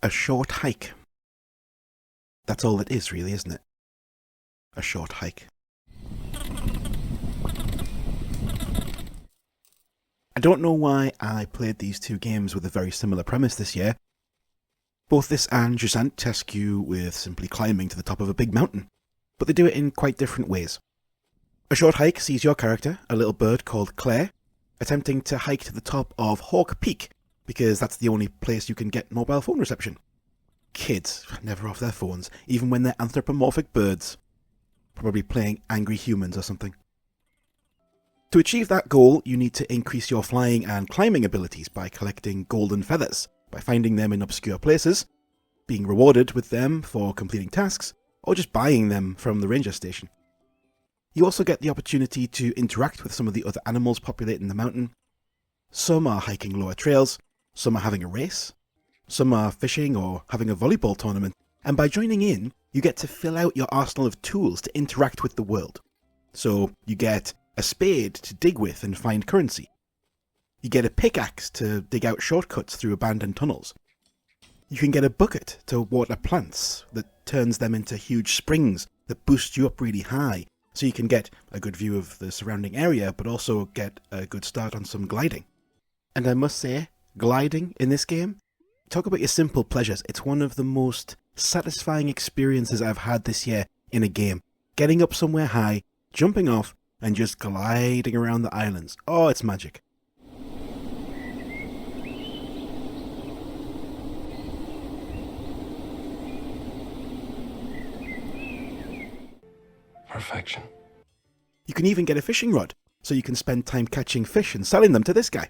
A short hike. That's all it is, really, isn't it? A short hike. I don't know why I played these two games with a very similar premise this year. Both this and Jusant task you with simply climbing to the top of a big mountain, but they do it in quite different ways. A short hike sees your character, a little bird called Claire, attempting to hike to the top of Hawk Peak, because that's the only place you can get mobile phone reception. Kids, never off their phones, even when they're anthropomorphic birds. Probably playing angry humans or something. To achieve that goal, you need to increase your flying and climbing abilities by collecting golden feathers, by finding them in obscure places, being rewarded with them for completing tasks, or just buying them from the ranger station. You also get the opportunity to interact with some of the other animals populating the mountain. Some are hiking lower trails, some are having a race, some are fishing or having a volleyball tournament, and by joining in, you get to fill out your arsenal of tools to interact with the world. So you get a spade to dig with and find currency. You get a pickaxe to dig out shortcuts through abandoned tunnels. You can get a bucket to water plants that turns them into huge springs that boost you up really high, so you can get a good view of the surrounding area, but also get a good start on some gliding. And I must say, gliding in this game, talk about your simple pleasures. It's one of the most satisfying experiences I've had this year in a game. Getting up somewhere high, jumping off, and just gliding around the islands. Oh, it's magic. Perfection. You can even get a fishing rod, so you can spend time catching fish and selling them to this guy.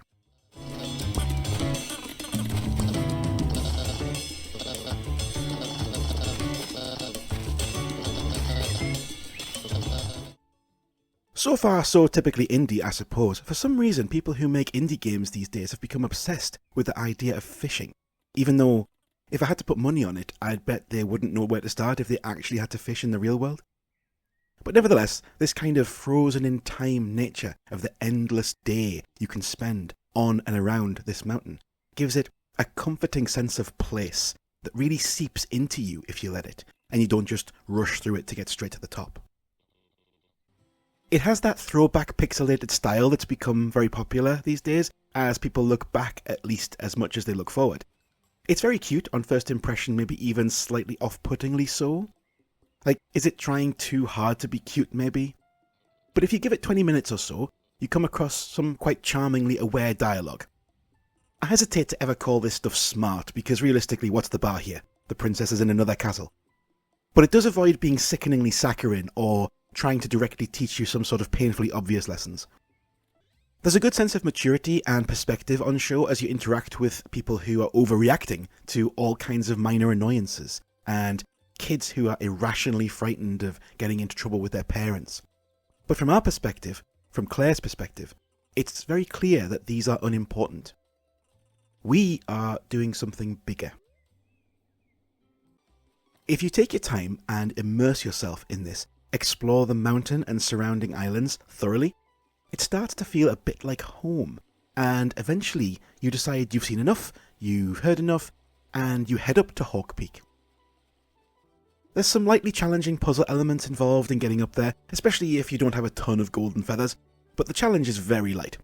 So far, so typically indie, I suppose. For some reason, people who make indie games these days have become obsessed with the idea of fishing. Even though, if I had to put money on it, I'd bet they wouldn't know where to start if they actually had to fish in the real world. But nevertheless, this kind of frozen in time nature of the endless day you can spend on and around this mountain gives it a comforting sense of place that really seeps into you if you let it, and you don't just rush through it to get straight to the top. It has that throwback pixelated style that's become very popular these days, as people look back at least as much as they look forward. It's very cute on first impression, maybe even slightly off-puttingly so. Like, is it trying too hard to be cute maybe? But if you give it 20 minutes or so, you come across some quite charmingly aware dialogue. I hesitate to ever call this stuff smart, because realistically, what's the bar here? The princess is in another castle. But it does avoid being sickeningly saccharine or trying to directly teach you some sort of painfully obvious lessons. There's a good sense of maturity and perspective on show as you interact with people who are overreacting to all kinds of minor annoyances, and kids who are irrationally frightened of getting into trouble with their parents. But from our perspective, from Claire's perspective, it's very clear that these are unimportant. We are doing something bigger. If you take your time and immerse yourself in this, explore the mountain and surrounding islands thoroughly, it starts to feel a bit like home, and eventually you decide you've seen enough, you've heard enough, and you head up to Hawk Peak. There's some lightly challenging puzzle elements involved in getting up there, especially if you don't have a ton of golden feathers, but the challenge is very light.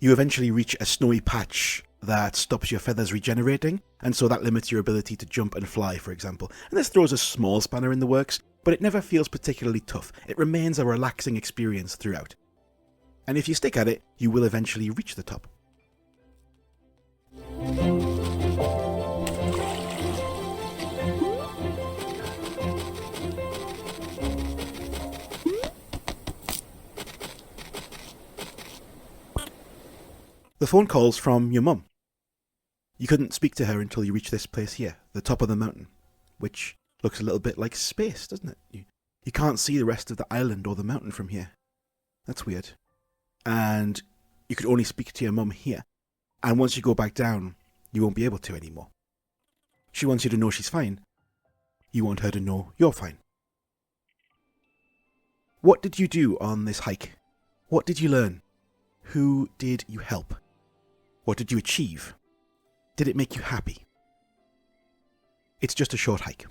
You eventually reach a snowy patch that stops your feathers regenerating, and so that limits your ability to jump and fly, for example. And this throws a small spanner in the works, but it never feels particularly tough. It remains a relaxing experience throughout. And if you stick at it, you will eventually reach the top. The phone call's from your mum. You couldn't speak to her until you reach this place here, the top of the mountain, which looks a little bit like space, doesn't it? You can't see the rest of the island or the mountain from here. That's weird. And you could only speak to your mum here. And once you go back down, you won't be able to anymore. She wants you to know she's fine. You want her to know you're fine. What did you do on this hike? What did you learn? Who did you help? What did you achieve? Did it make you happy? It's just a short hike.